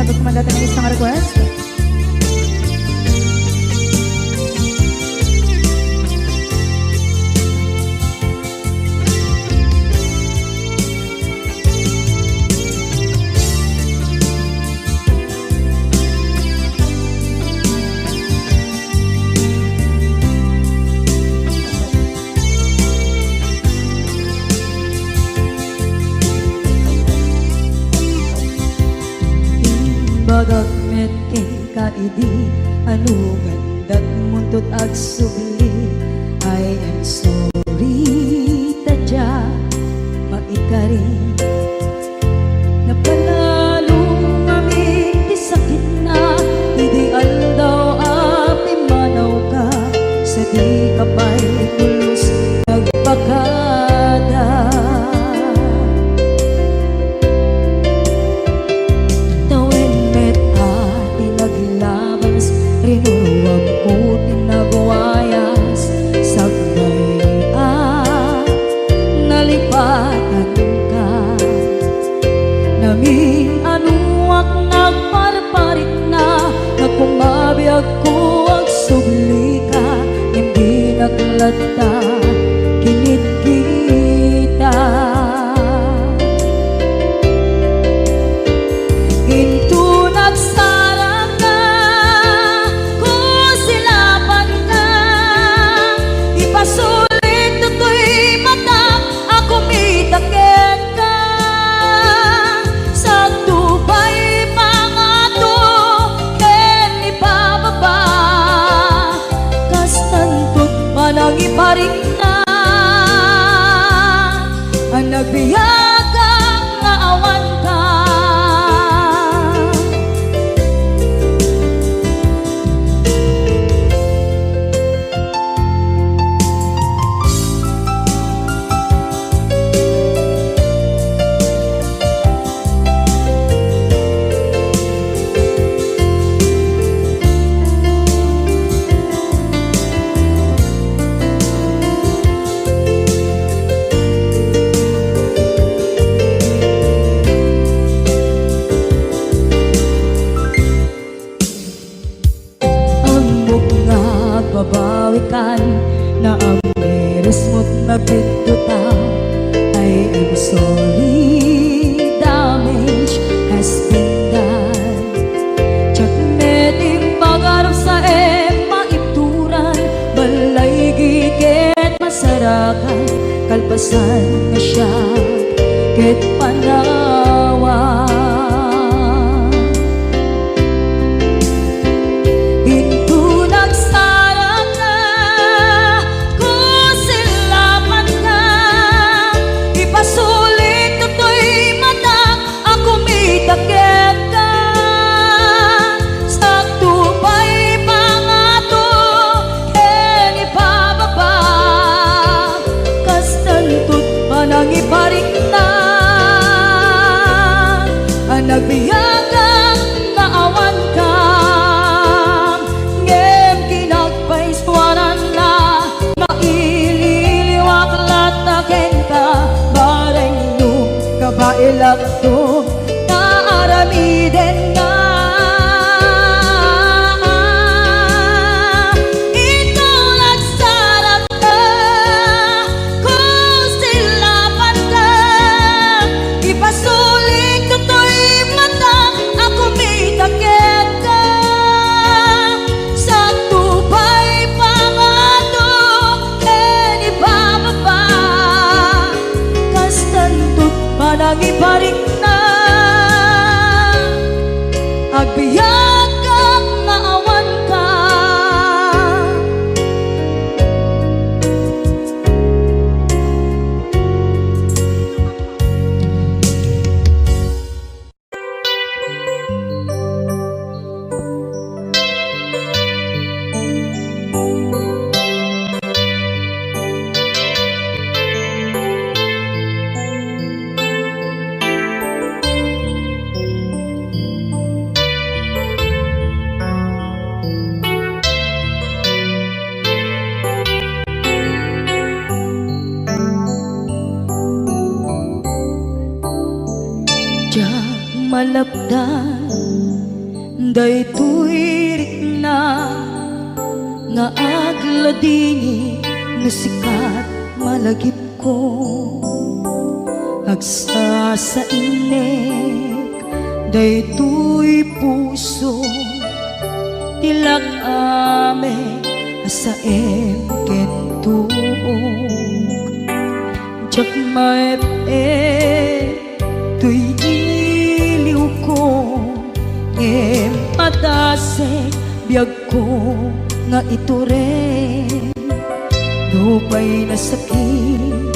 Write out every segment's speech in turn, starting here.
sabag kumandatan ng isang request. Bagak met kay kaidi anu gandat muntut ag subli. I am sorry tadya maikari napanalo kami di sakit na ideal daw api manaw ka sa di kapay pulos nagpakada. Rinuruwag ko tinagwayas sagbay nalipatan ka namin anuak nagparparit na nagkumabiyag ko ang subli ka hindi naglata kinit kita into nagsarang ka sulit tutoy mata ako mitaken ka sa tubay pangato ken ibababa kastantot manang iparing na ang nagbiyagang nga awan ka. Babawikan na ang meres mo't nagpituta. I am sorry, damage has been done. Tsak meting magarap sa maituran balay giket masarakan kalpasan na siya ket panawa. Iparing na ang nagbiyagang naawan ka ngem kinagpaiswanan na maililiwak lataken ka bareng nung kabailak to naaramiden na. Manang iparing na agbiyak kang naawan ka. malapdan Daytoy rikna nga agladini nga sikat malagip ko agsa sa inek daytoy puso tilak ame sa kentug jak maep tuy iliw ko patasek biyag ko nga ito rin lupay na sakit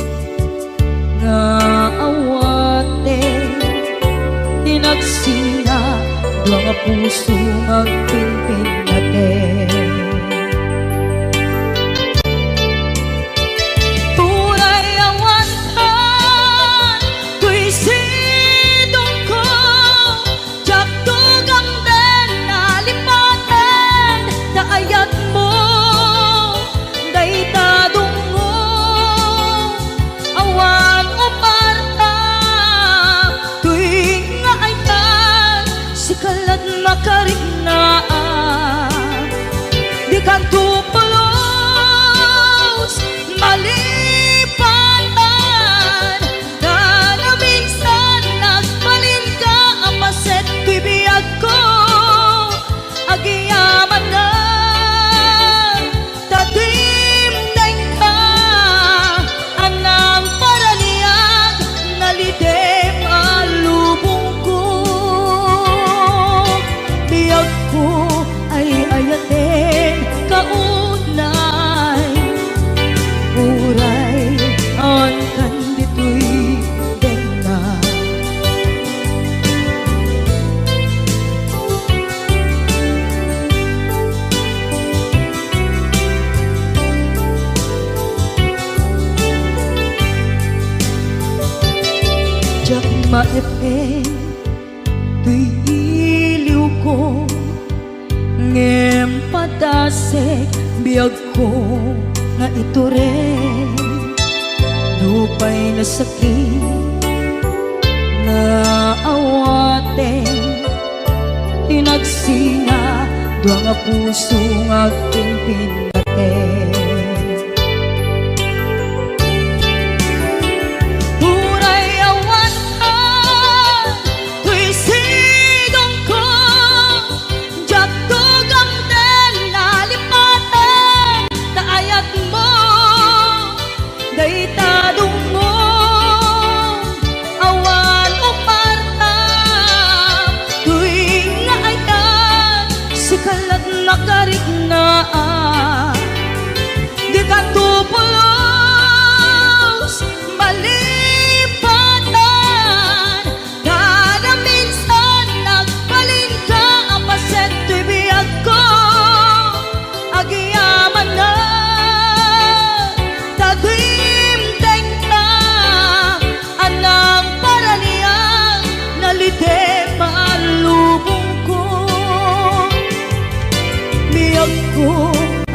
nga awate tinagsina mga puso magpinpin natin puray awantan tuy sidong ko jak tugang den nalipatan na ayat mo daytadong mo awan umarta tuy nga ayat sikalat makariknaan di kan tupulos malipatan na minsan nagbalin ka apaset tuy biyag ko agiyaman na tatimneng ka anang paraniyag nalidem alubong ko biyag ko ay ayatin kaunay uray ang kandito'y denga jak maepe tuy iliw ko ngem patasek biyag ko nga ito rin lupay na sakit na awate tinagsina dua nga puso nga pinpinaten puray awantan tuy sidong ko jak tugang den nalipatan na ayat mo daytadong mo awan umarta tuy nga ayat sikalat makariknaan di ka tupulos malipatan kada minsan nagbalin ka apaset tuy biyag ko agiyaman na tagimteng na anang paraniyang nalite malubong ko biyag ko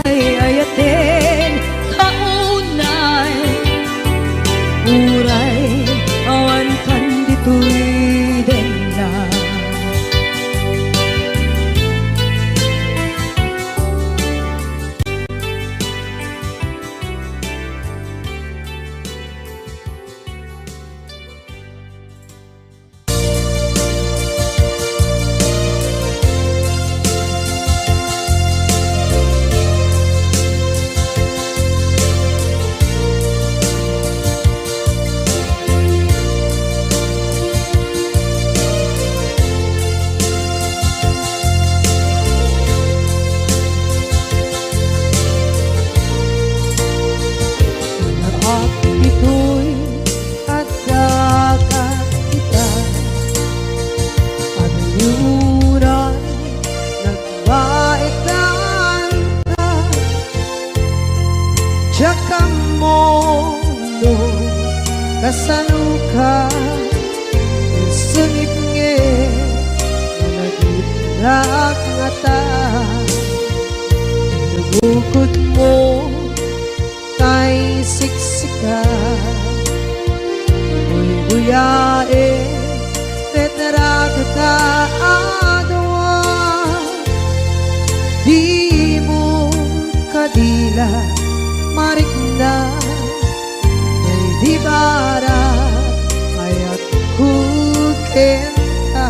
ay ayatin kaunay uray awan kan dito'y denga kasaluka sengit nge nagit ngata bukod mo kay siksika buyae tetra ka adwa enta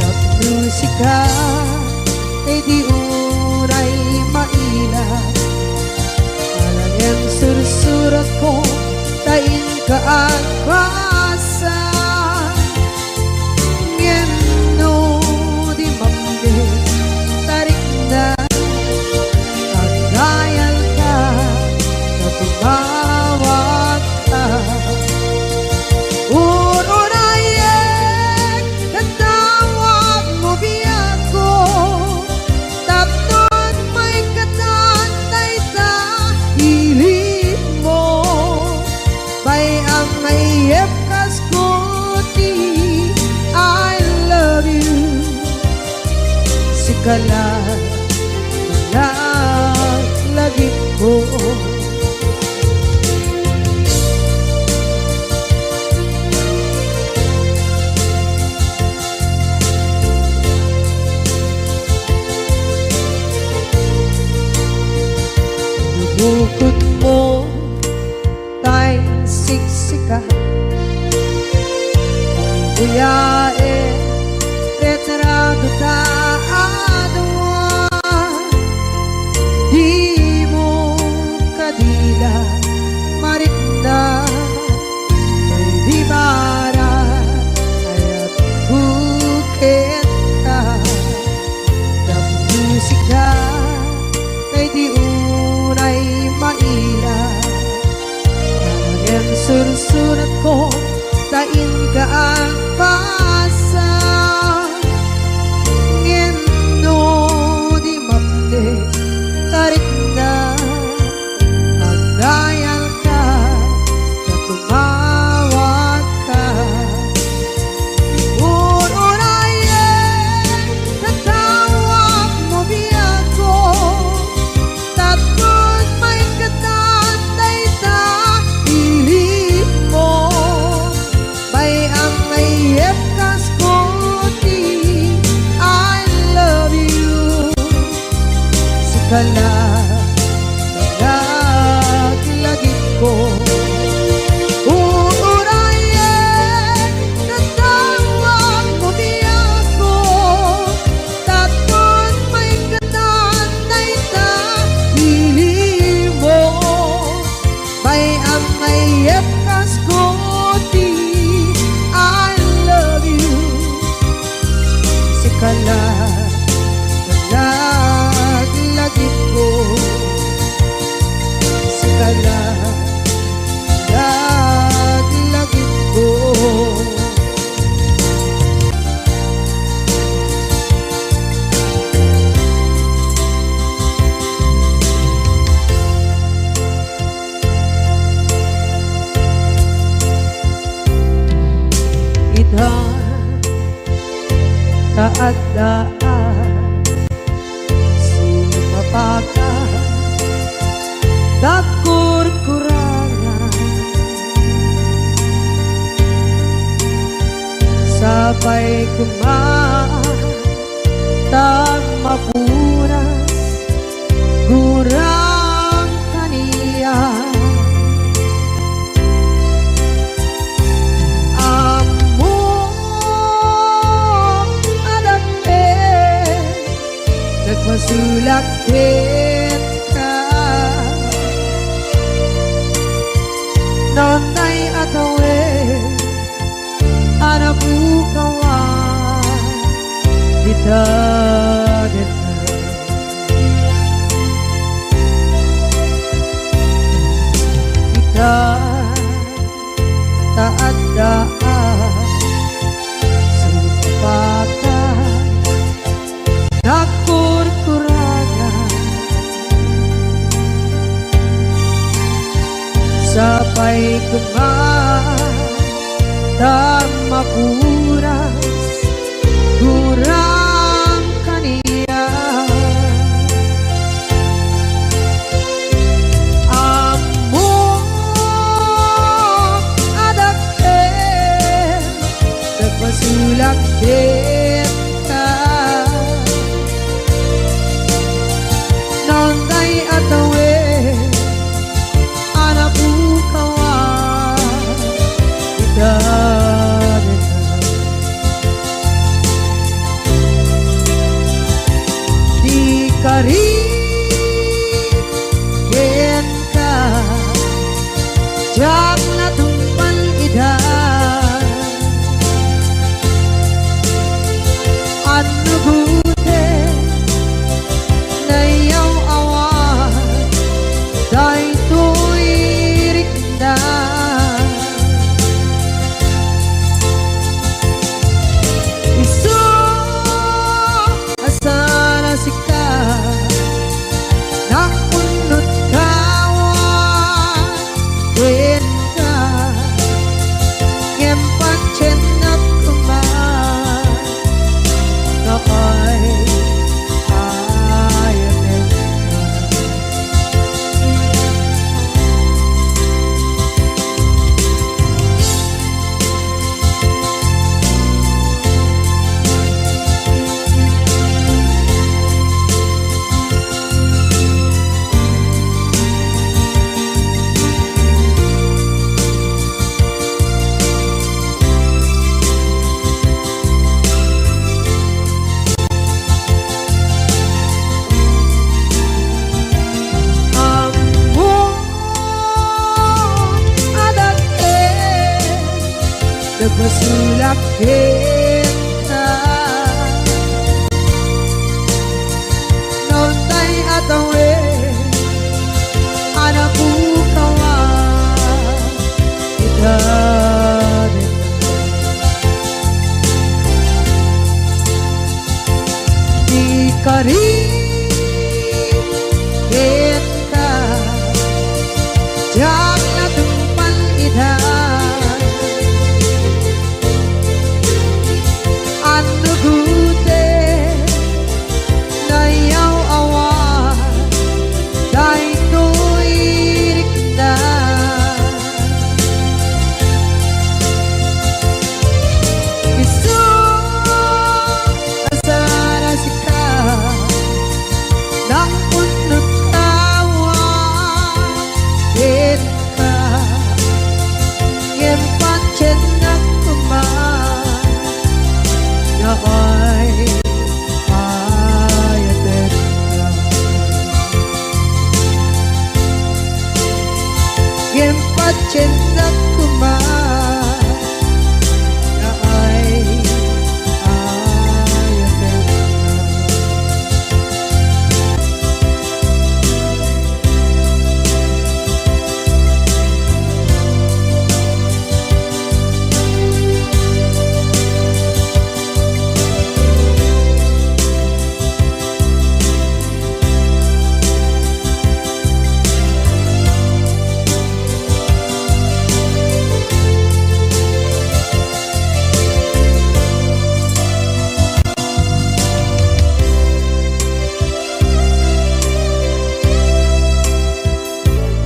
Nagmusika ay di uray maila Alangan sursurat ko tain ka ang basa Ngeno di mamde tarik na Kagayan ka na tumawag ka Ururayek katawag mo biyako Tapnon may katantay ta hilit mo Bay ang mayep kaskuti I love you Sikala lagi ko Bukod mo tay siksika Buyae retrado ta adwa Di mo kadila marikna May di bara ayat bukit ka Musika ay di unay maila Ang sursurat ko tain ka ang pasa Ngeno di mamde tarik na Agdayal ka na tumawag ka Ururayen tatawag mo biyako Tapos may katantay ta hilit mo Bay ang mayep kaskuti I love you Sikala lagi ko Uurayen katawag mo biyako Tapos may katantay ta hilit mo Bay ang mayep kaskuti I love you Sikala lagi ko Sikala lagi ko Idhan kaadaan Sumapaka Dakur-kurangan Sabay kumaan Tag mapunas Gurang kaniya Nagmasulakit ka Nonay atawe Anabukawan Dita Kita taadaan Sumpakan Nakur-kurangan Sabay kumaan Mapuras Gurang kaniya Amo adakten Nagmasulak din ka Nonday atawe Anabukawan Ida jak natumpan ida anu gute nayaw awan day tuirik na isu asana sika nakunut kawan ka ngempat cenak kuman nakay ayanin nagmasulak kita noon tay atawe anak kawa kita di kari kita jak natumpan ida anu gute nayaw awan day tuirik na isu asana sika nang punot kawan ka ngempat cenak kuman nakay ayatin ngempat cenak kuman nakay ayatin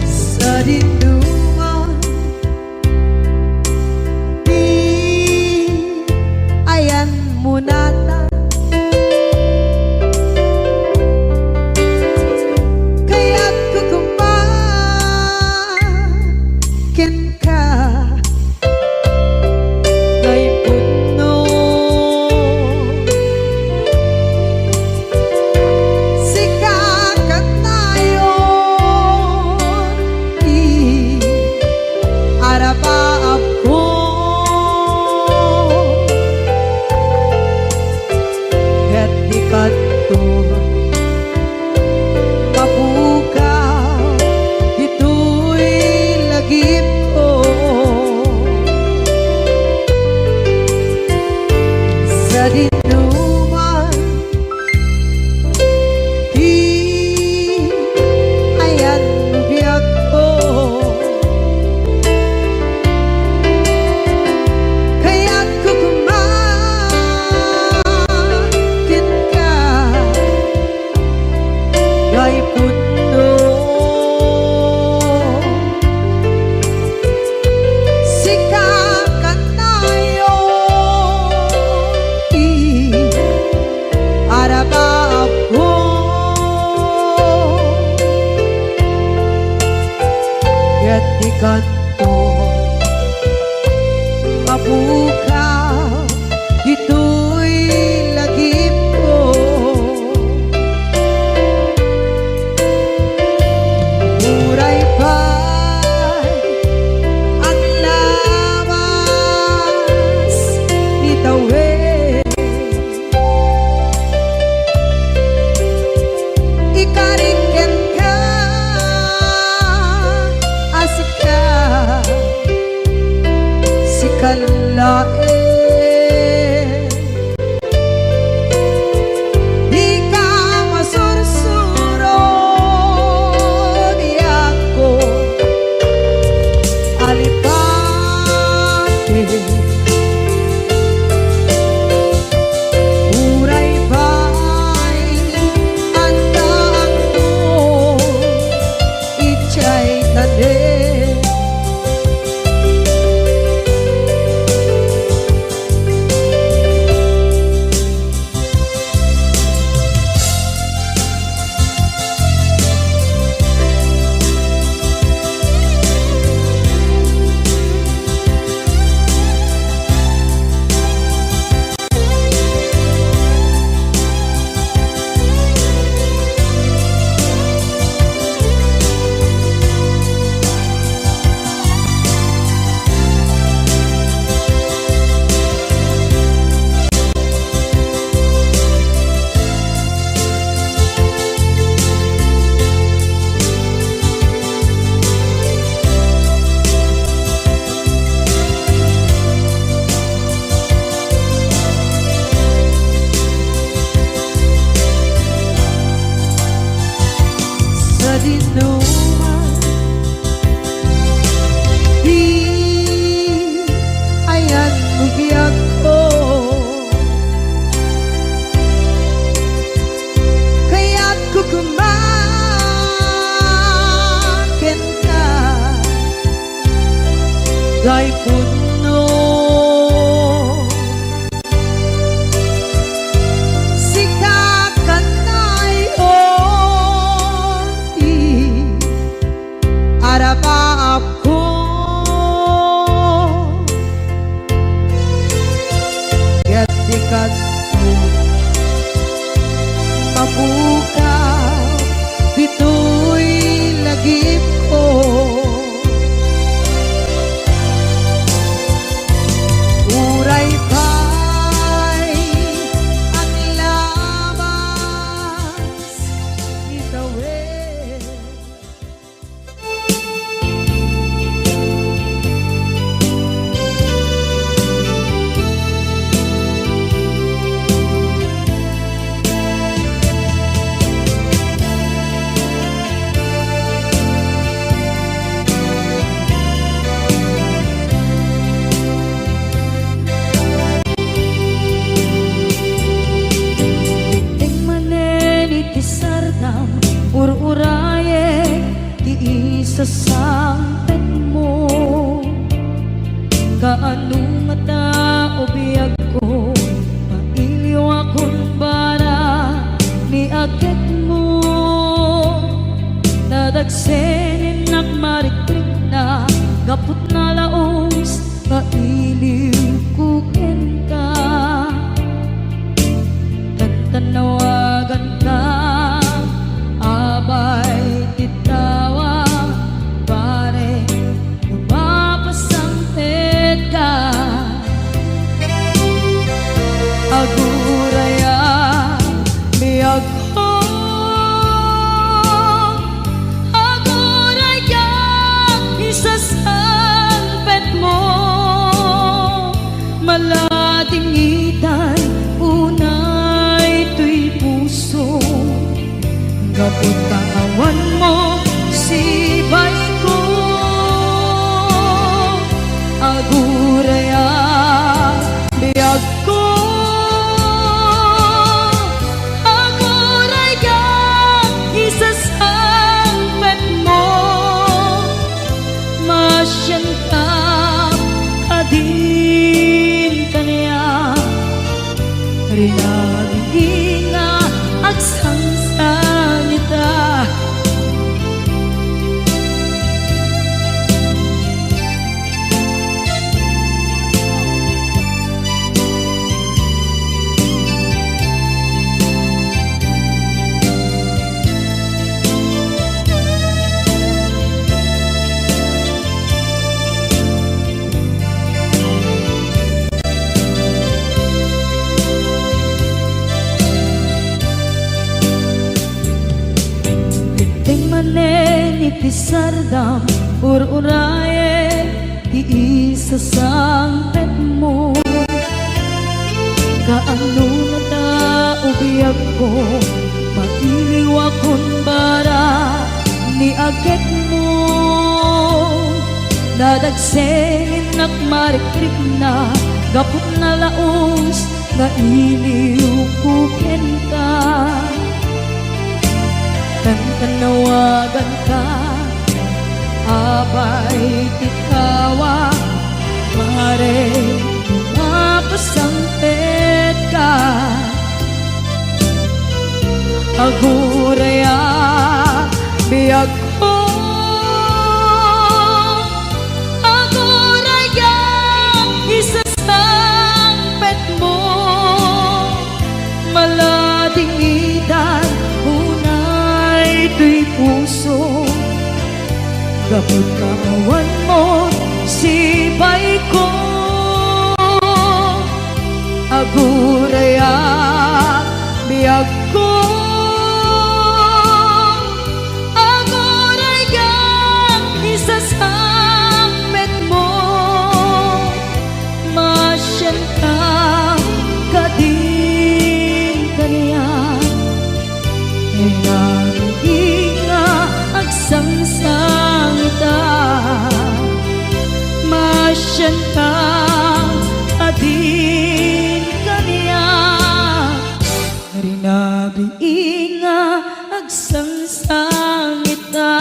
sa dinungan di ayan munata kaya't kukumakin ka kay puno sikakat tayon arabaab ko ket di kanto mabukaw dito'y lagip ko sa dinuman di ayan biyag ko kaya't kukumakin ka kay puno sikakat tayo arabaab ko ket di kanto mabukaw dito'y lagip ko muray pa'y lain. Di ka masursuro di ako alipate. Uray ba'y andaan mo ichay tanin. Sa dinuman di ayan bugyak ko, kaya't kukumakin ka dahil puno arapa ako gatikat mo mabukaw dito'y lagip ko. Uray pa'y ang labas itawid. Ur-uraye di isa sampet mo, kaanong mata o biyag ko, mailiw akong bara ni agad mo. Nadagsenin at marikrik na gapot na laos, mailiw kukin ka, tantanawagan ka abay titawa pare mapasampit ka. Aguraya biyag ko, aguraya isasampit mo, malatingitan unay tuy puso. Kapot kaawan mo si bay ko, aguraya biyag ko, aguraya isasampet mo, masyan ka kadin kanya rinagin nga agsansanita. Iti sardam ur-uraye di isa sampet mo, ko mailiwa kun bara ni agek mo dadagsen nagmarikrik na gapot na laos nga iliw kuken ka tanawagan ka abay tikawa mare mapasampet ka aguraya biyag ko aguraya isasampet mo malading idan unay tuy puso gapot kawan mo sipay ko aguraya biyag ko aguraya isasampet mo masyan ka kadin kaniya nga agsangsang ta masyan ka adin kaniya rinabi nga agsangsang ita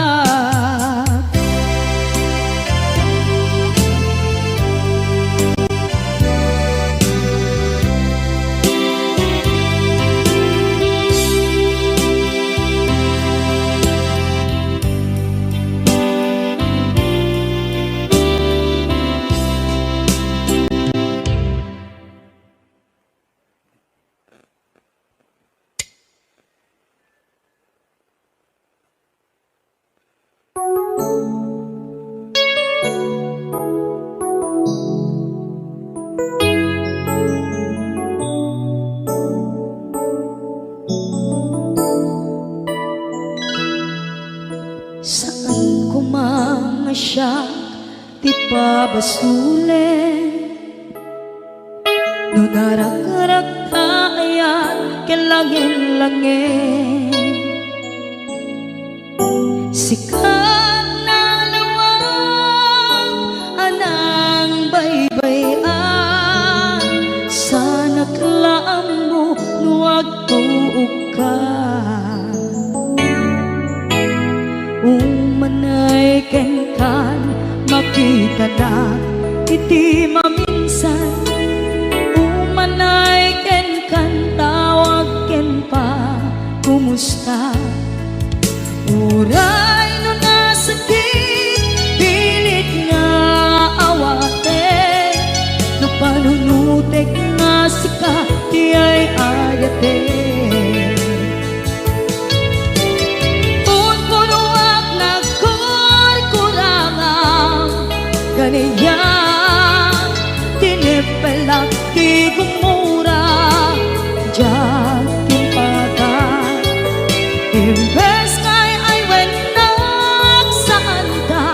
saan ko mga siya ti pabasulen no narak-arak tayan kelangin-langin sikat na lawang anang baybayan sana klaam mo nuwag tuog ka umanay ken kan makita na iti maminsan umanay ken kan tawag ken pa kumusta uray no nasakit pilit nga awate no panunutek nga sika di ay ayate kaniya tinipelak di gumura diyan timpata imbes ngay ay wenak saan ka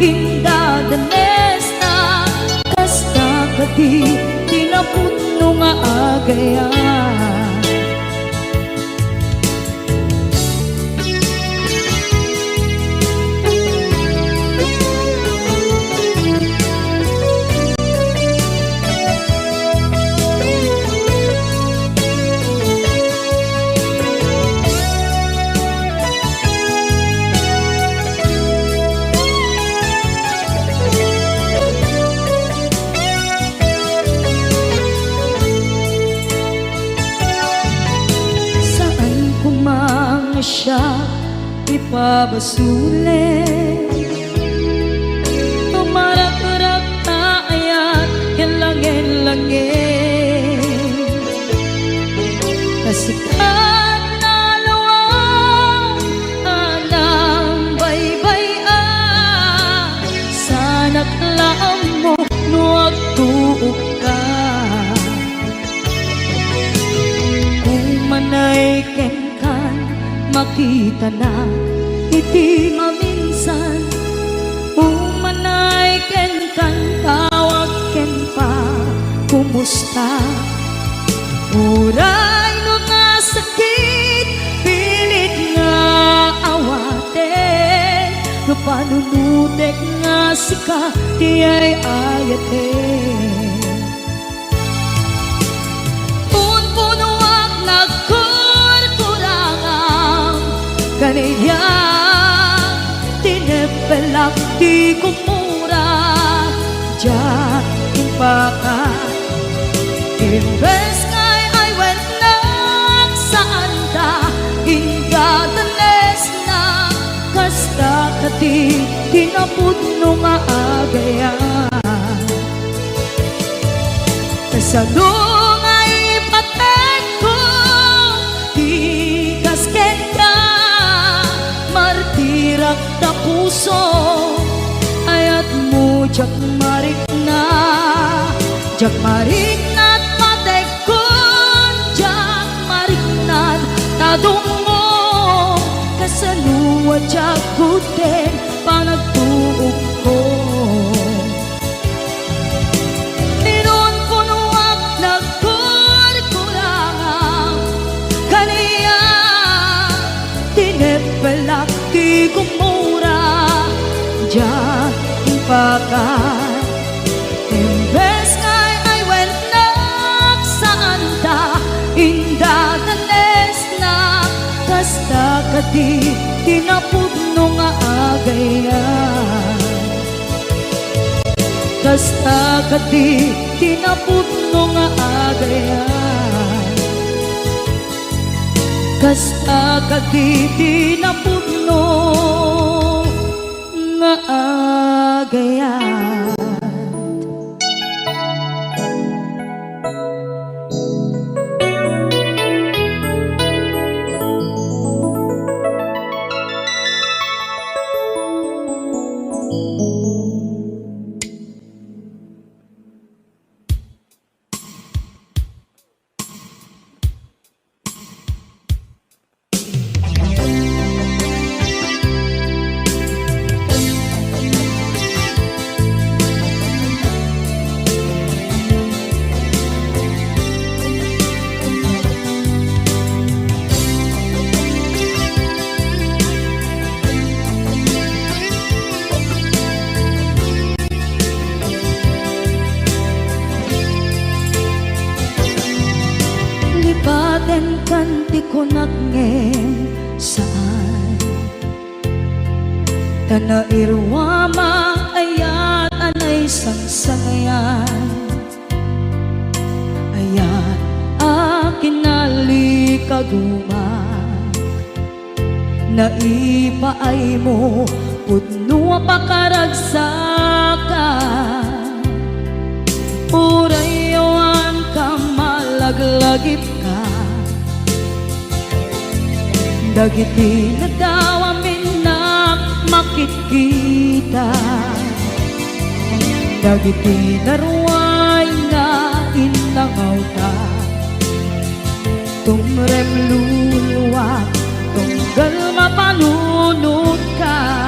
indadanes na kasta kadi tinaputno nga agayan siya ipabasule tumarak-rak taayat hilangin-langin kasikat na lawang anang baybayan sana klaam mo nuwag tuog ka umanay ken makita na iti maminsan umanay ken kan tawag ken pa kumusta uray no nga sakit panunutek nga sika di ay ayate. Punpunuak nagkurkurangang kaniya tinepelak di kumura ja impaka. Imbes ngay ay wenak saan ta ingatanes na kasta kati tinapudno nga agayan. Kasano nga ipateg ko di kasken ka martirak na puso ayat mo jak marik na pateg ko jak marik na tadong mo kasaluwa jak kuten panagtuog ko. Inon punuak nagkurkurangang kaniya tinepelak di kumura ja impakan. Imbes ngay ay wenak saan ta indatanes na kasta kati tinapudno nga agayan. Kasta kati tinapudno nga agayan. Kasta kati tinapudno nga agayan. Lipaten kanti ko nagngem saan tana irwama ayat anay sangsangayan ayat akin nalikaguma naipaay mo pudno pakaragsakan urayawan ka malaglagip ka dagiti na daw amin na makikita dagiti naruay na inangaw ta tumrem luluwa tunggal mapanunod ka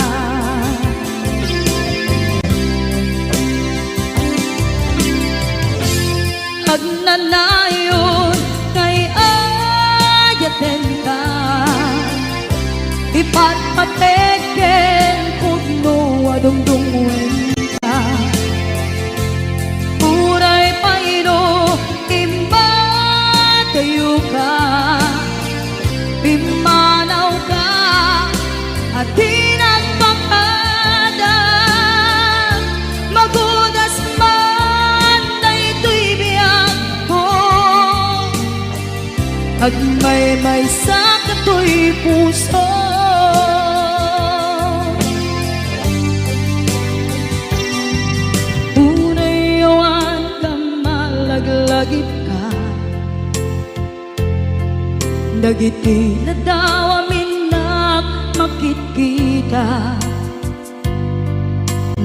agnanayon kay ayaten ka ipatpateken pudno adungdungwen ka puray paino imba kayo ka pimanaw ka at tinagpakada magudas man na ito'y biyak ko agmay-may sa kato'y puso unayawan ka malaglagip ka dagiti na daw amin na makikita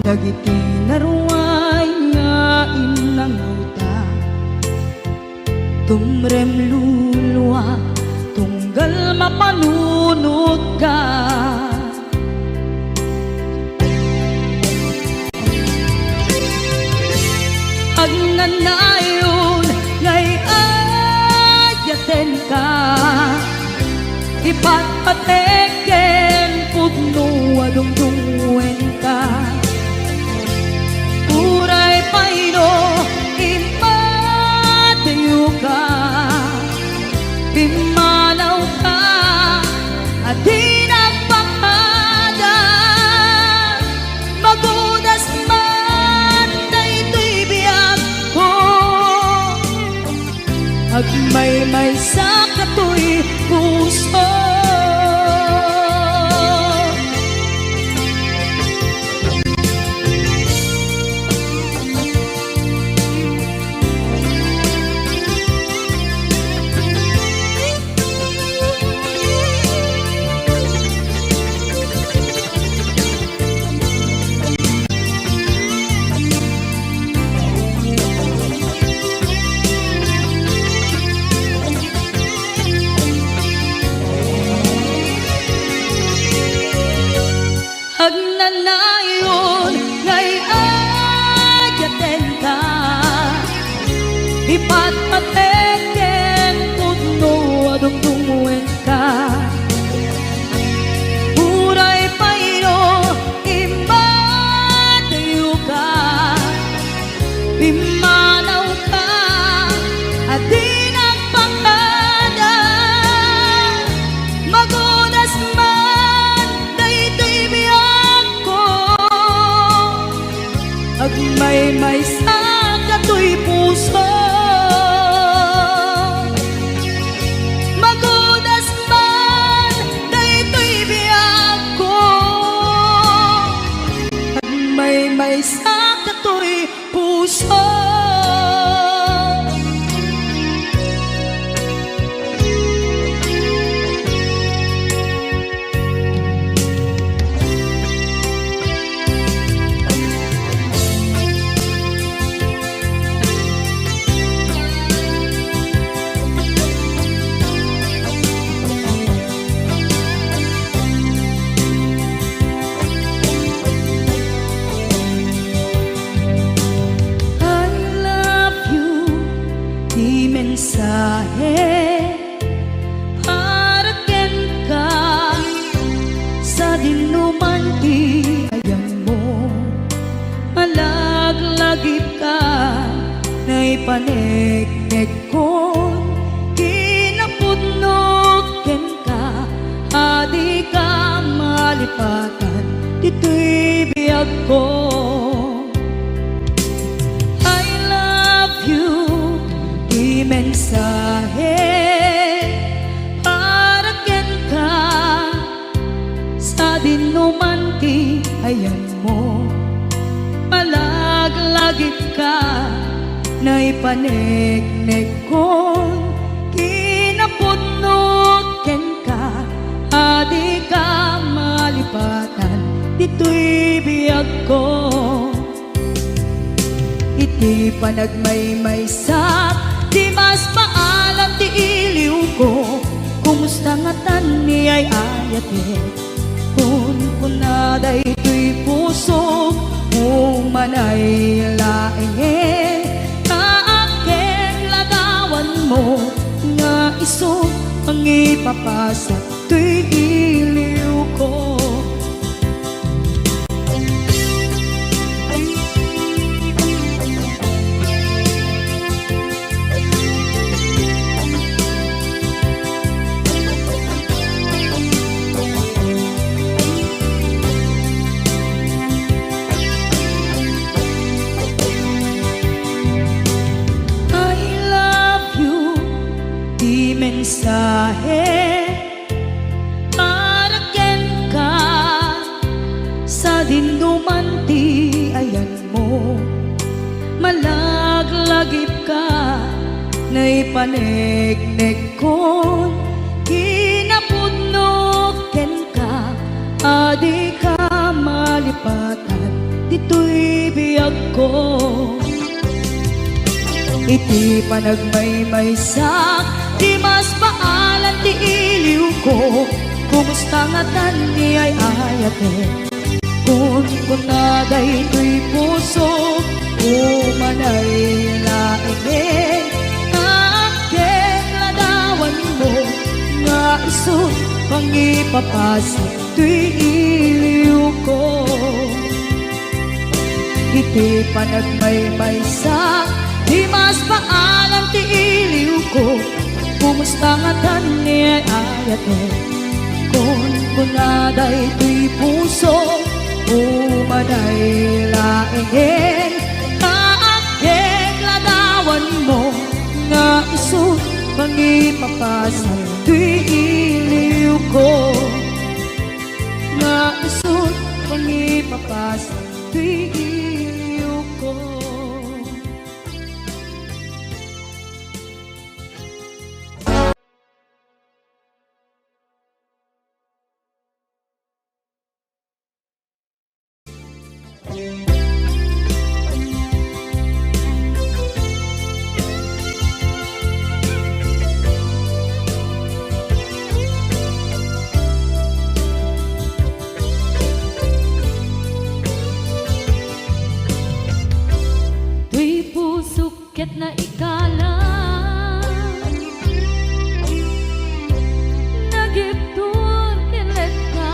dagiti naruay nga inangaw ta tumrem luluwa tunggal mapanunod ka agnanayon ngay ayaten ka ipatpateken pudno adungdungwen Agmaymay sa katoy puso. Agnanayon ngay ayaten ka, ipatpateken tudno adungdungwen ka. Uray pairo imadayo ka, pimanaw ka at di nagpangada. Magunas man daytoy biyag ko, agmaymay sa katoy puso. Magunas man daytoy biyag ko, agmaymay sa katoy puso. Mensahe para ken ka sa dinuman ti ayang mo. Malaglagip ka na ipaneknek ko, kinapudnot ken ka adi ka malipatan dito'y biyag ko. I love you mensahe para ken ka sa dinuman ti ayan mo. Malaglagip ka na ipaneknek ko, kinapudnot ken ka adi ka malipatan dito'y biyag ko. Iti panagmaymay sa di mas paalam ti iliw ko, kumusta nga tan ni ay ayate. Kun kunaday to'y puso, umanay laeng kaaken lagawan mo, nga iso ang ipapasa to'y iliw ko. Mensahe para ken ka sa dinuman ti ayan mo. Malaglagip ka na ipaneknek ko, kinapudnot ken ka adi ka malipatan dito'y biyag ko. Iti panagmaymay sa di mas paalan ti iliw ko, kumusta nga tan ni ay ayate. Kun kunaday to'y puso, umanay laeng kaaken ladawan mo, nga iso pangipapasa to'y iliw ko. Iti panagmaymay sa di mas paalam ti iliw ko, kumusta nga tan ni ay ayate. Kun kunaday to'y puso, umanay laeng kaaken ladawan mo, nga iso Pangipapasan tuy iliw ko nga isot pangipapasan tuy iliw ko. Tuy pusukit na ikala nagiptur kilit ka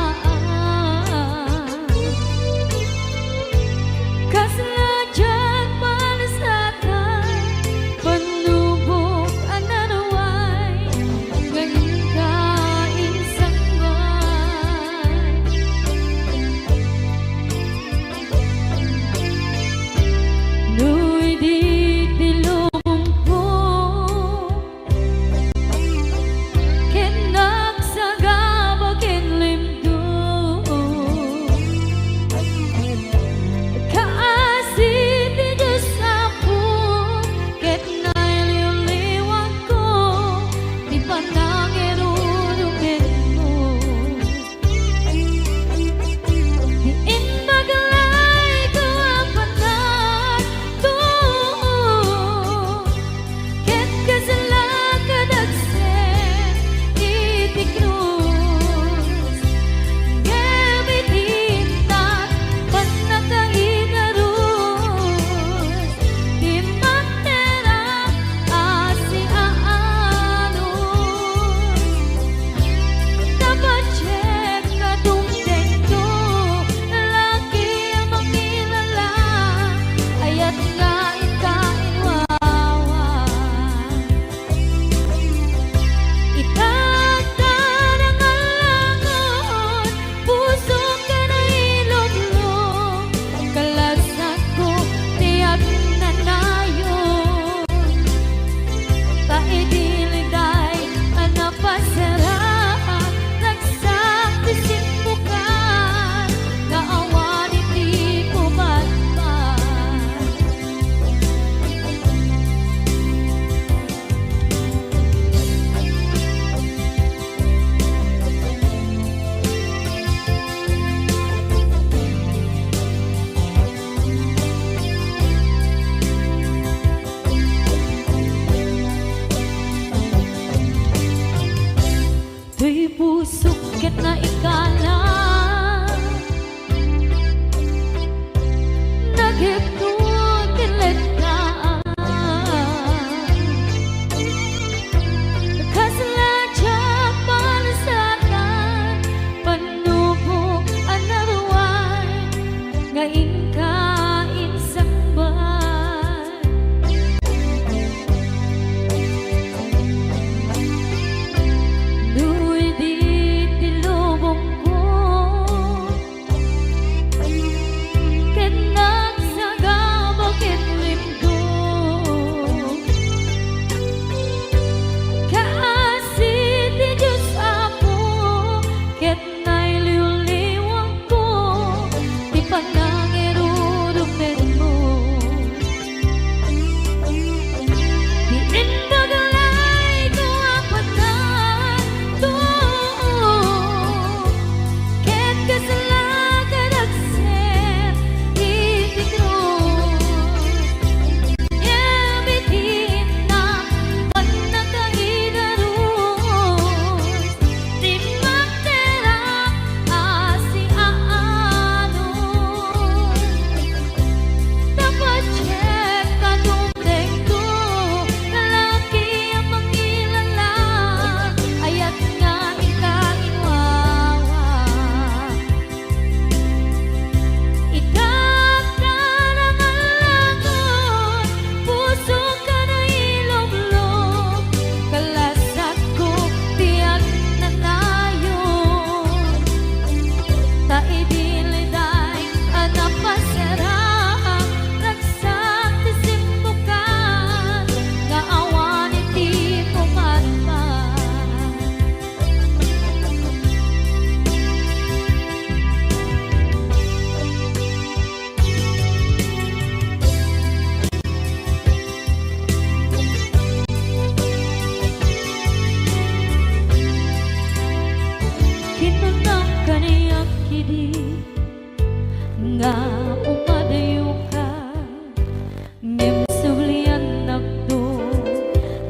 kasla dyan palasatan panubok ananaway ngayon ka insangay Nuy di tilong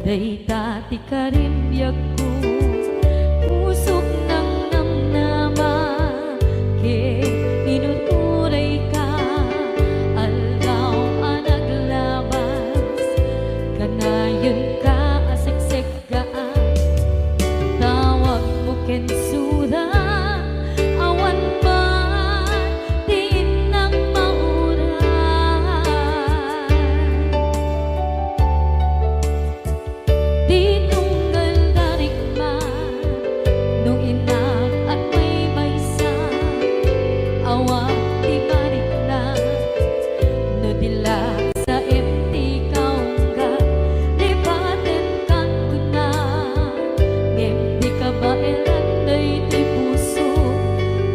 Day dati ka rin biyag ko, pusok ng namnama, ke tinuturay ka, aldaw ang naglabas, kanayon ka asiksik gaan, tawag mo kensura, awan man, diin ng mauran. Di tunggal darigman, nung inak at may maysa, awak di mariklan, no dilag sa empty kaungga, libaten kan kuna, empty ka ba elanday di puso,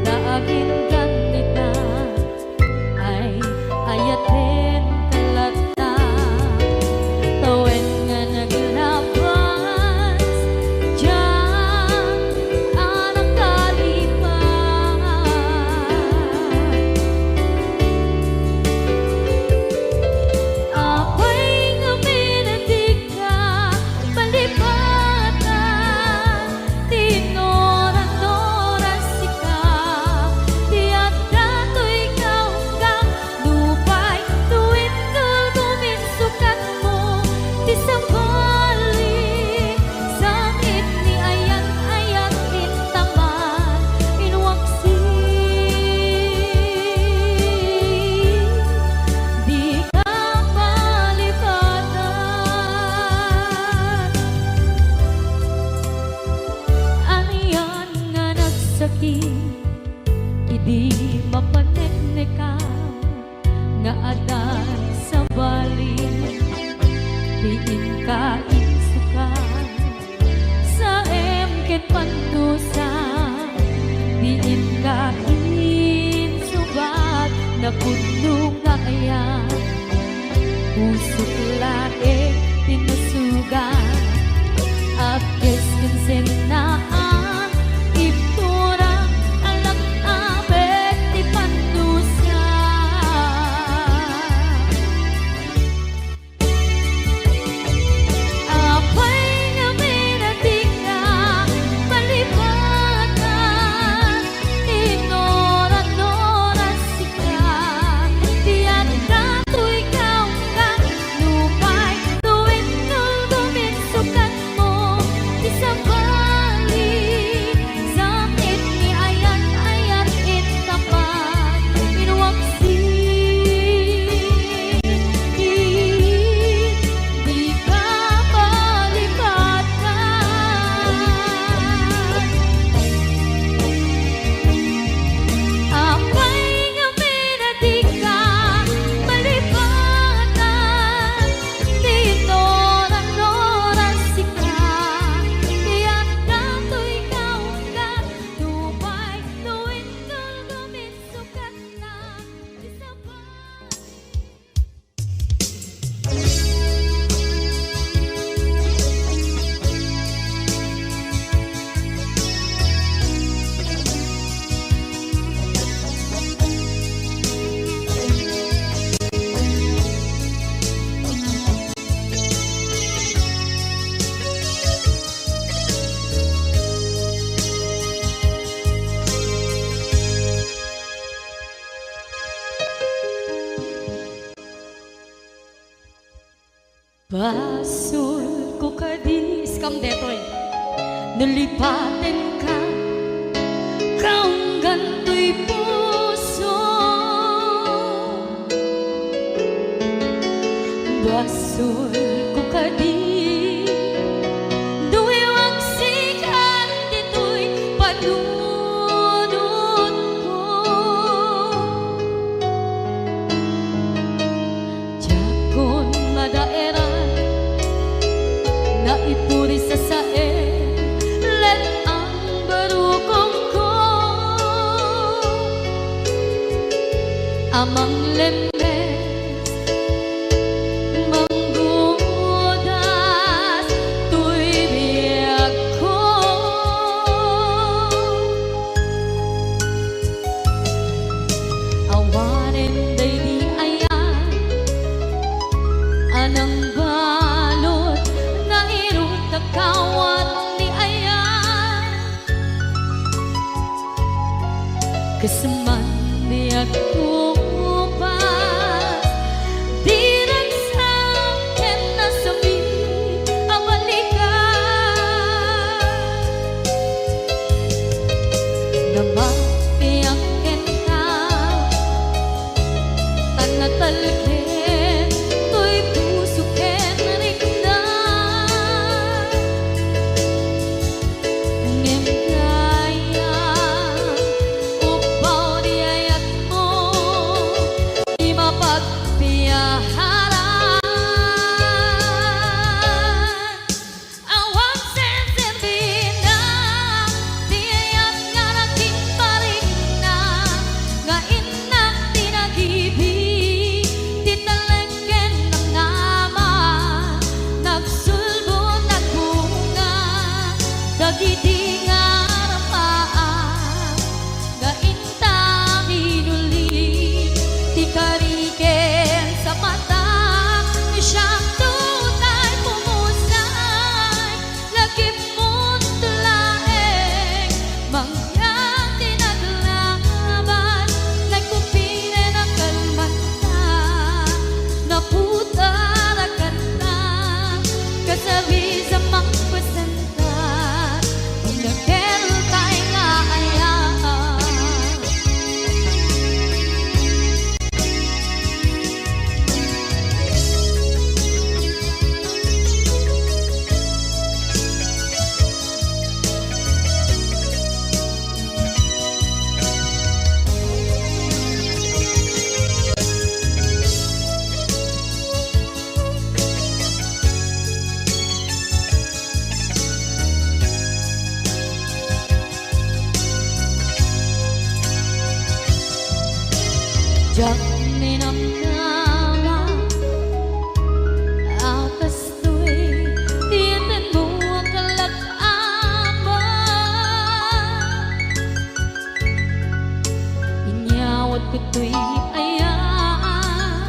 daagin ganita, ay ayaten kalata, tawen nga naglabas, diyan anang kalipas. Apay nga minadig ka, palibatan, tinoran-noran sika, tiyak dato'y kaunggang, lupay, tuwid tulgumin sukat mo, di sambali, sangit ni ayan-ayan intaman, inwaksi, di ka palibatan. Aniyan nga nagsakit, idi mapaneknekan, nga adan sa bali, diin ka insukan, sa emket pantusan, diin ka insubat, na puno nga ayan, pusok lae tinusugan, apkes kinsenaan, ipturang alam abet di pantusan. Apay nga minadig ka, palibatan, tinoran-noran sika, tiyan dato'y kaunggang, lupay, tuwid tulgumin sukat mo, di sambali, sangit ni ayan-ayan intaman, inwaksi, di ka palibatan. Apay nga minadig ka, palibatan, tinoran-noran sika, tiyak dato'y kaunggan, lupay, tuwid tulgumin sukat na, di sambali. Basol ko kadis kam detoy, nalipaten ka, kaunggan to'y puso. Basol ko kadis, duwewang sikan dito'y panunod ko. Jakon madaeran, na ipuri sa sae, let ang barukong ko, amang lemes, manggudas, tuy biyag ko. Awanin day di ayan, anang balot nga kawan di ayah keseman dia kupas dirang saken na sabi abalikan namapi ang enta tanatalken to'y puso ken rikna ngem kaya upaw di ayat mo di mapagpiyaharan awang senserbina di ayat nga naging parigna nga inak tinagibig titalengken ng nama nagsulbo nagbunga dagiti nga rapaan nga inta minuli ti kariken sa mata siyang tunay pumusay lagip mo't tulaeng mangyang tinaglaban nagpupire ng kalmanta naputarakan na kasabi sa magpasantat pag nagkeltay nga ayaan jak ninamnama akas to'y tiyanan mo ang kalak-aman inyawat ko to'y ayaan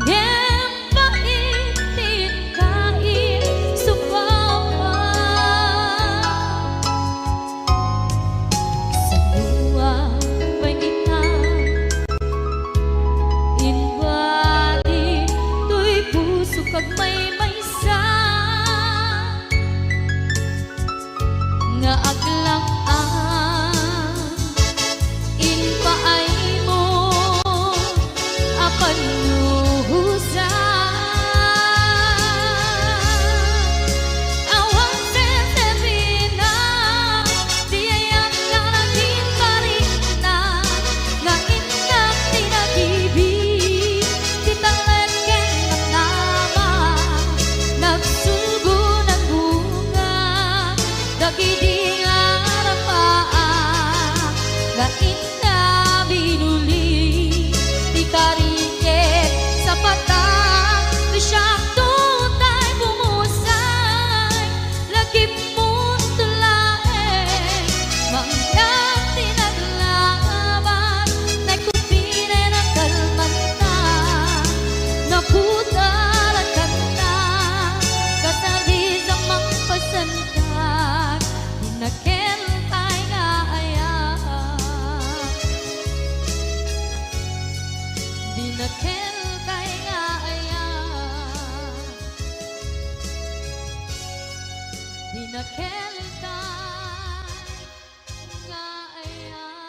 ngem paitin kain subawan sa luwa pangitan inwali to'y puso kag may maysa nga aglang-an inpaay mo apan luhusan awang senserina di ayat nga naging parigna nga inak tinagibig titalengken ng nama nagsulbo ng bunga dagiti nga rapaan nga inna binuli ti kariken sa patang siyang tutay bumusay lagip mo't tulaeng mangyang tinaglaban nagkupire ng kalmanta naputarakan na kasabi sa magpasantat dinakentay nga ayaan dinakentay nga ayaan dinakentay nga ayaan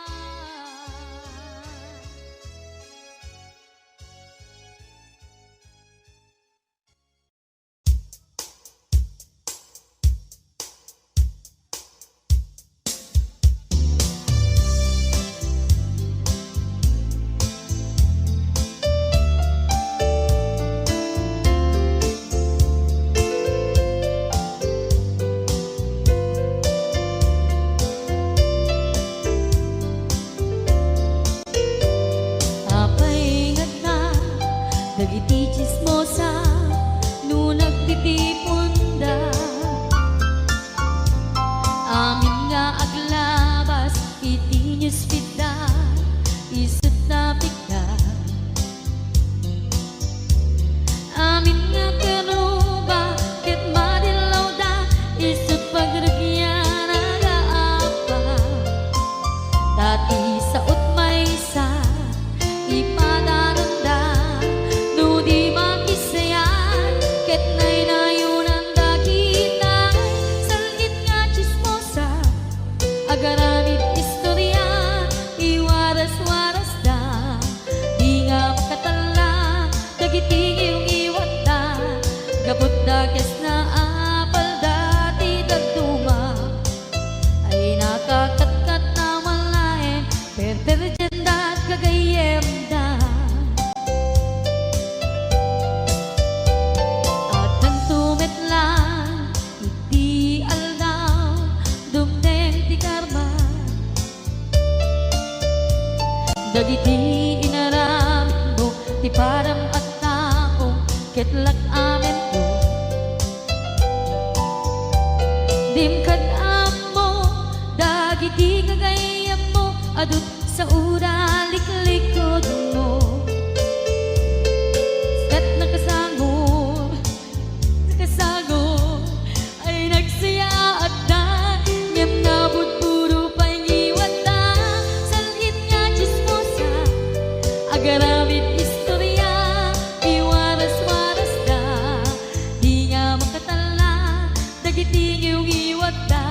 dagiti chismosa no nagtitipunda amin nga aglabas iti newsfeed isut na pigda amin nga keruba ket madilaw da dagiti yung iwata gabot dages na apal dati dagduma ay nakakatkat na malain perperjanda at kagayem da at nagtumit lang iti aldaw dumdeng ti karma dagiti inaram mo ti param at tao ketlak amen ko dimkad amo dagiti kagayam mo adut sa ura liklikod mo kat nakasagor ay nagsaya at na ngem nabut puro pangiwat na salit nga chismosa agaramit istorya iwaras-waras da di nga makatala dagiti yung iwat da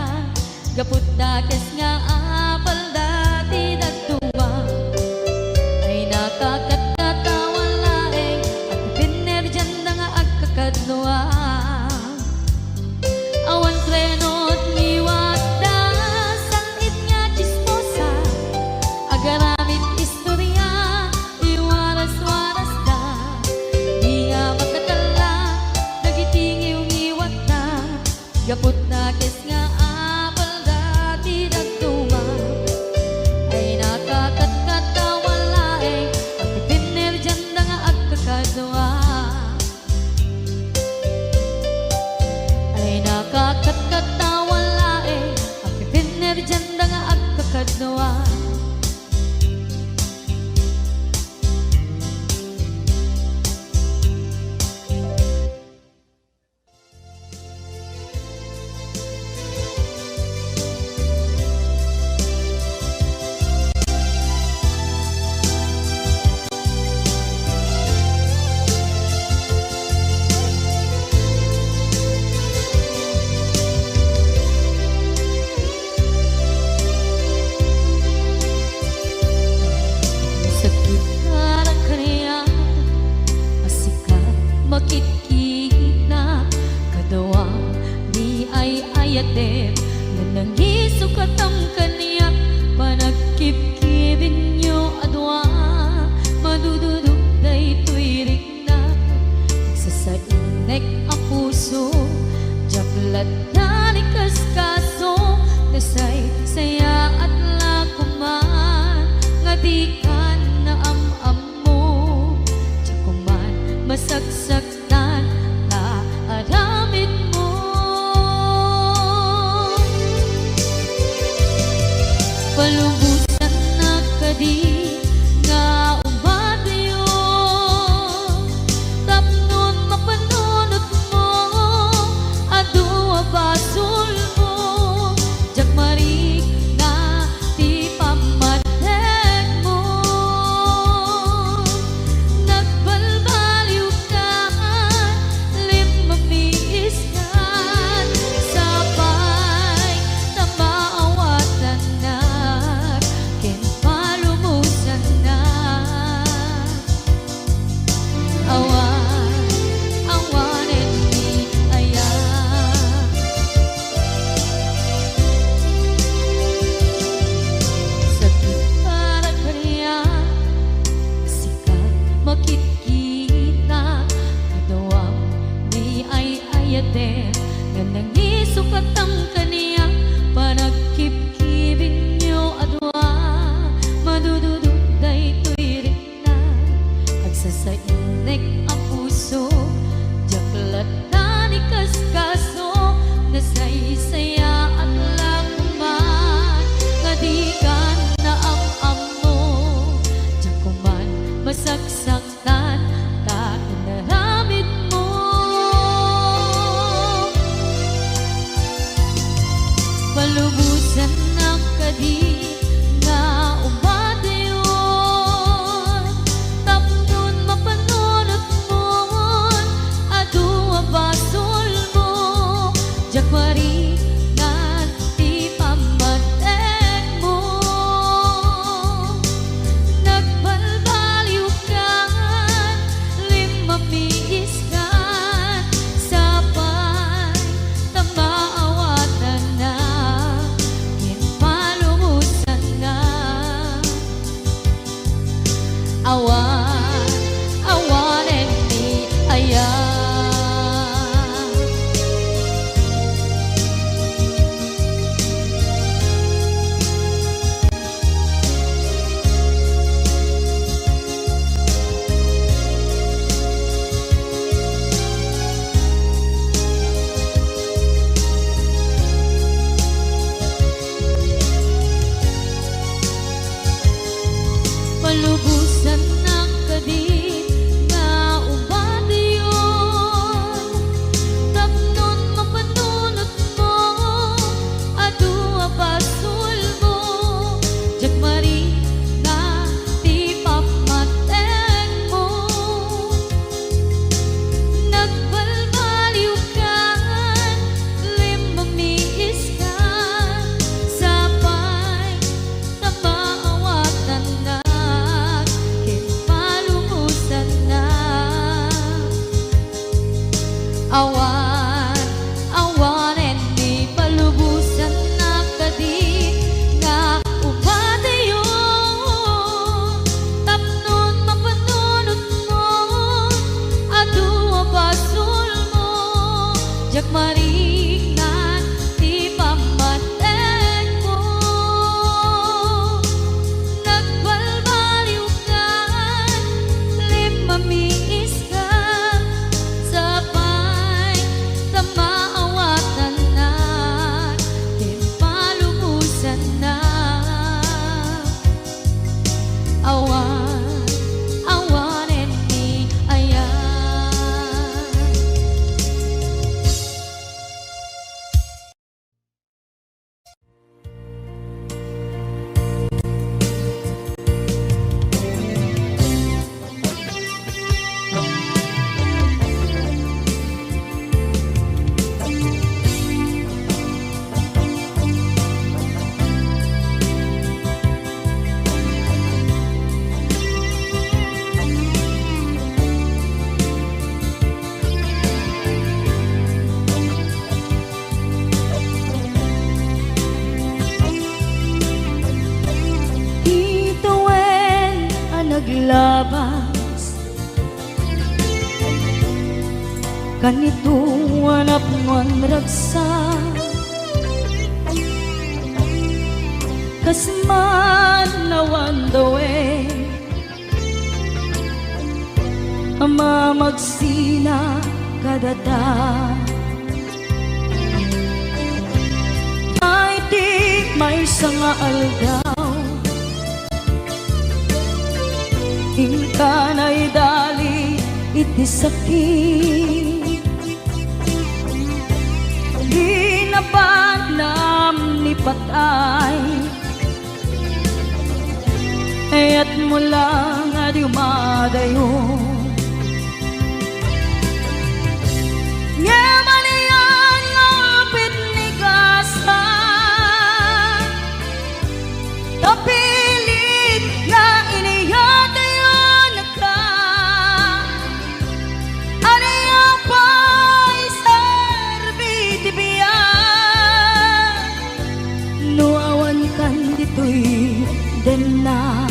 gaput dakes nga apal dati dagduma ay nakakatatawan laeng at pinerjan na nga agkakadloa awan krenot ngiwat da sangit nga chismosa agaramit istorya iwaras-waras da di nga makatala dagiti yung iwat da gaput dakes nga apal dati dagduma ay nakakatkatawan laeng at pinerjan na nga agkakadwa ay nakakatkatawan laeng at pinerjan na nga agkakadwa sakit karang kaniya asika makikita kadawa di ay ayatem na nangisok at ang kaniya panagkipkibin nyo adwa madududog na ito'y na sasainek ang puso jaklat na ni kaskaso nasay saya at lakuman nga di ka na am mo tsakuman masagsaktan na aramid mo palubusan na kadi nga umadayo tapnon mapanunot mo adua basol mo jakmarik na ti pamatek mo nagbalbaliw ka Awan, awanen di palubusan na kadi nga upadayo tapnon mapanunot mo adua basul mo jak maringnan di pamatek mo nagbalbaliw ka limamiis ka sabay tamaawatan na din palubusan na awan awanen ni ayan. Ituwen ang naglabas kanito anak mon ragsa kasman nawan dawe ama magsina kadada ay di may sanga aldaw Inkanay dali iti sakit Ginabanam ni patay Ayat mo lang adi umadayo Nyamanian ngapit ni kasa Tapilit na iniyate den na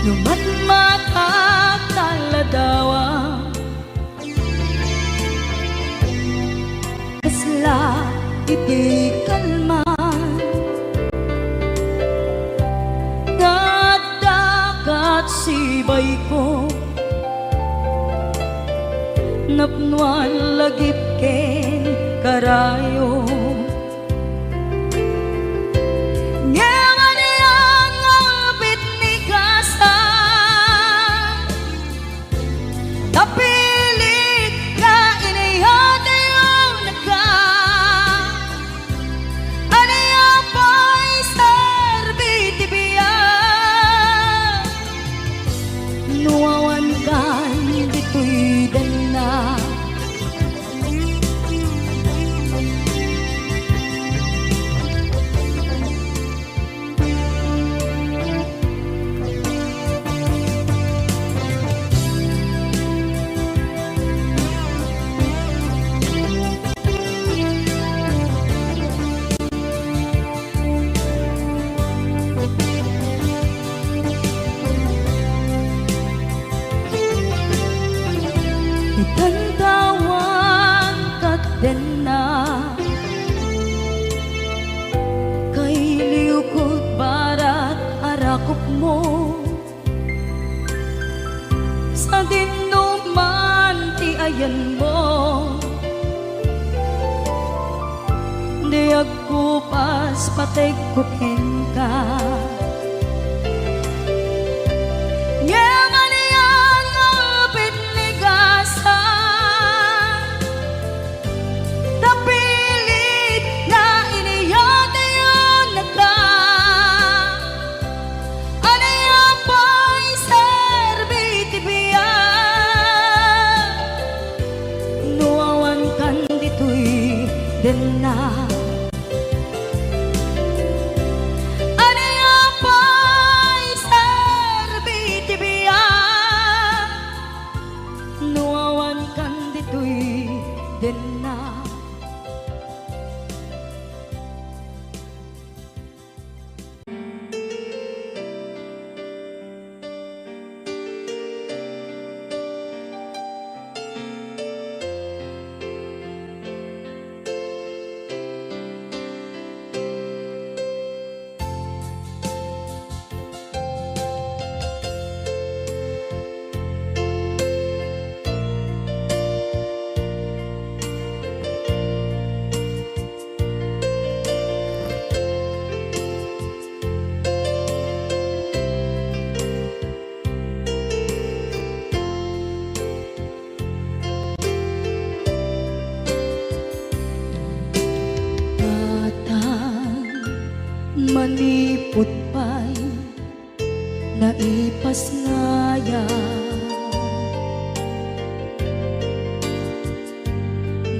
numat makakaladawa kasla iti kalman dagat sibay ko napnuan lagip ken karayo Tapilit na iniyate yung nagka Aniya pa'y sarbitibiya Nuawan kan dito'y dana Itantawan kat din na Kay liukod barat arakop mo Sa dinuman ti ayan mo Di agkupas patay kukin ka den na Aniya pasngaya.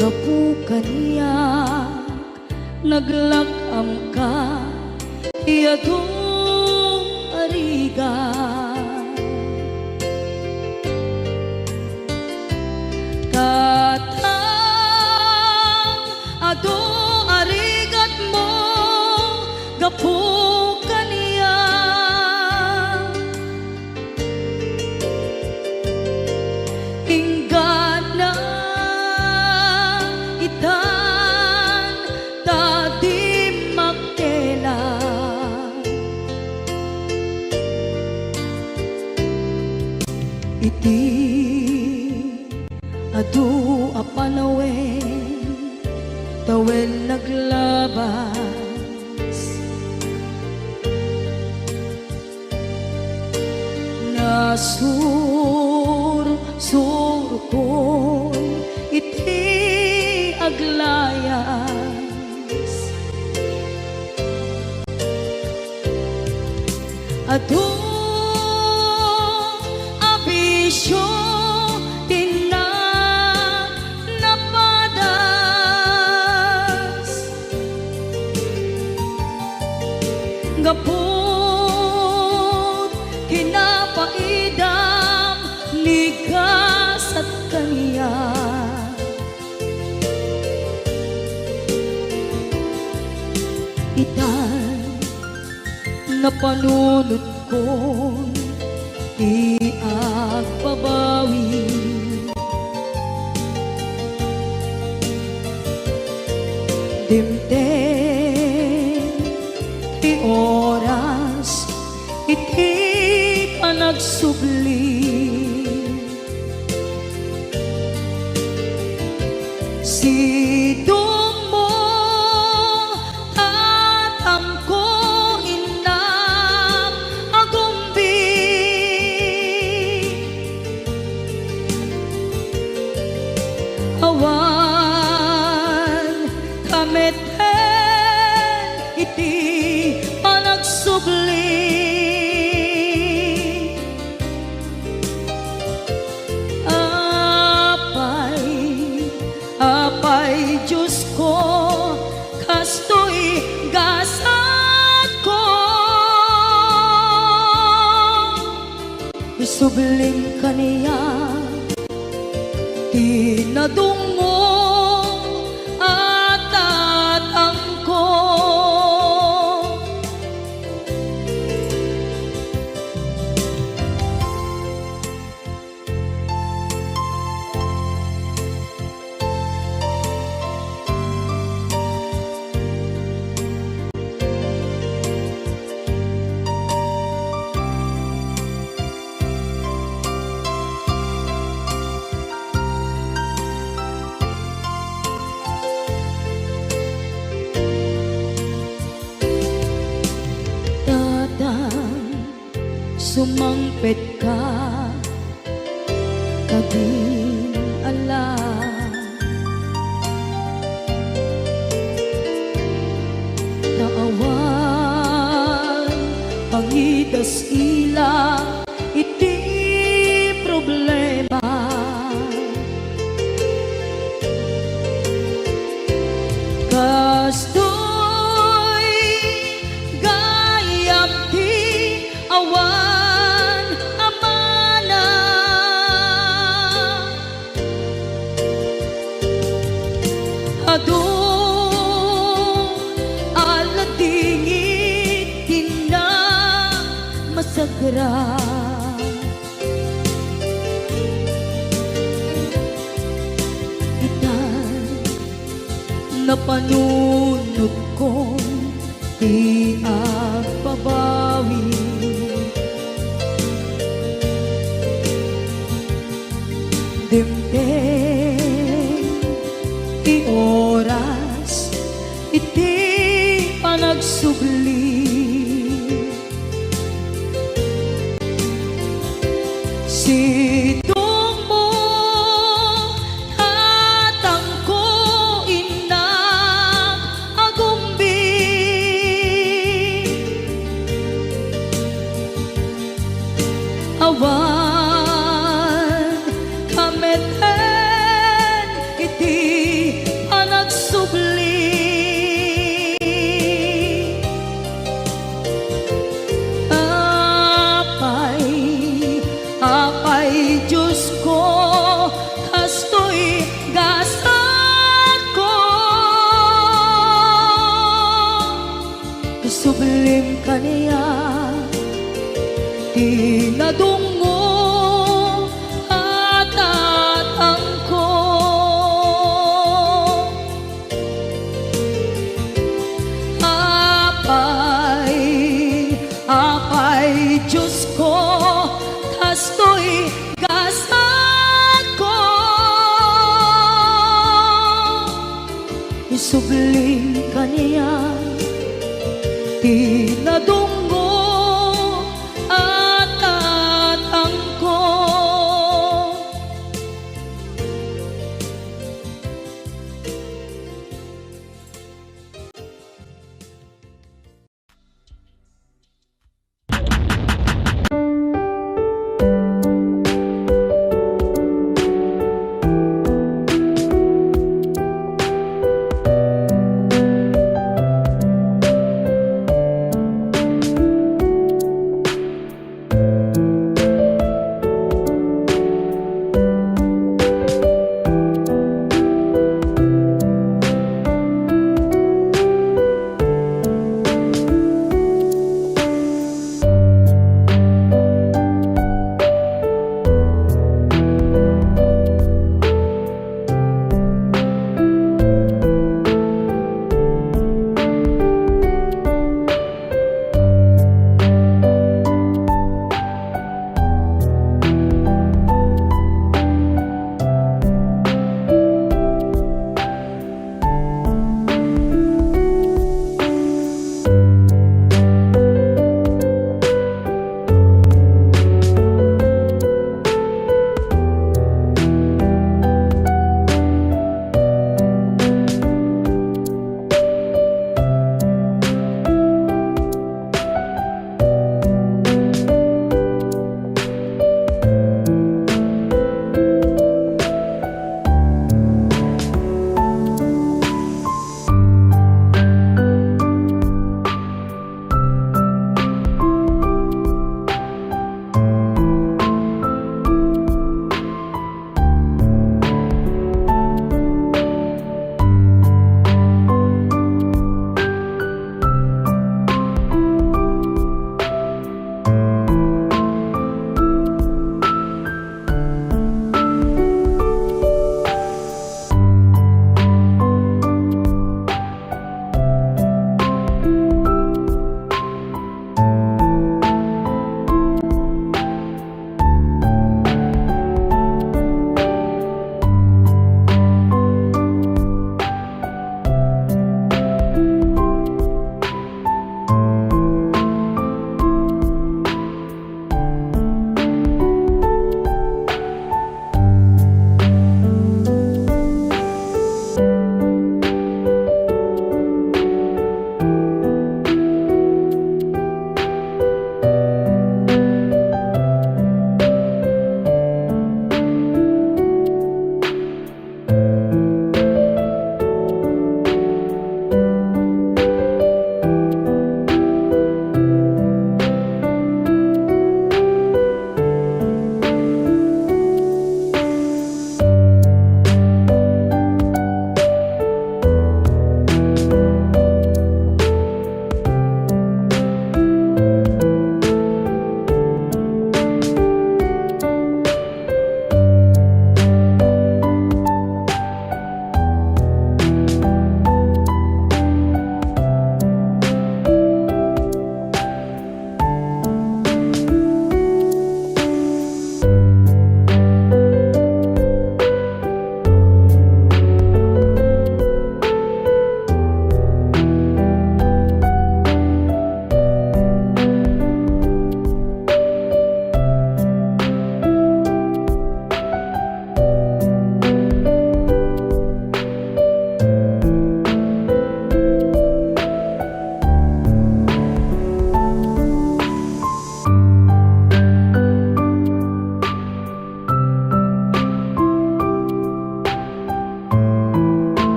Gapu kaniya naglakam ka iyadong ariga. Katang ado arigat mo gapu kaniya. Inggan na itan tadi magtela. Iti adu apanawen tawen naglabas. Nasur ko iti aglayas. Adu abisyo napadas. Gapot kinapaidam ligas at kaniya. Itan na panunod ko di agbabawi. Dimten ti oras iti panagsubli. Sidong mo tatamko inam agumbi. Awan kameten iti panagsubli. Apay Diyos ko kastoy gasat ko. Isubling kaniya tinadungo at tatangko. Sumangpet ka kaging ala. Naawan pangidas ila iti problema. Kastoy gayam ti awan adu aladingit tina masagra. Itan napanunod ko di agbabawi. Dimten ti oras iti panagsubli. Sidong mo tatangko inam agumbi. eten iti panagsubli. Apay Diyos ko, kastoy gasat ko. Sublim kaniya, tinadungo at atangko. Apay Diyos ko, kastoy gasat ko. Isubling kaniya,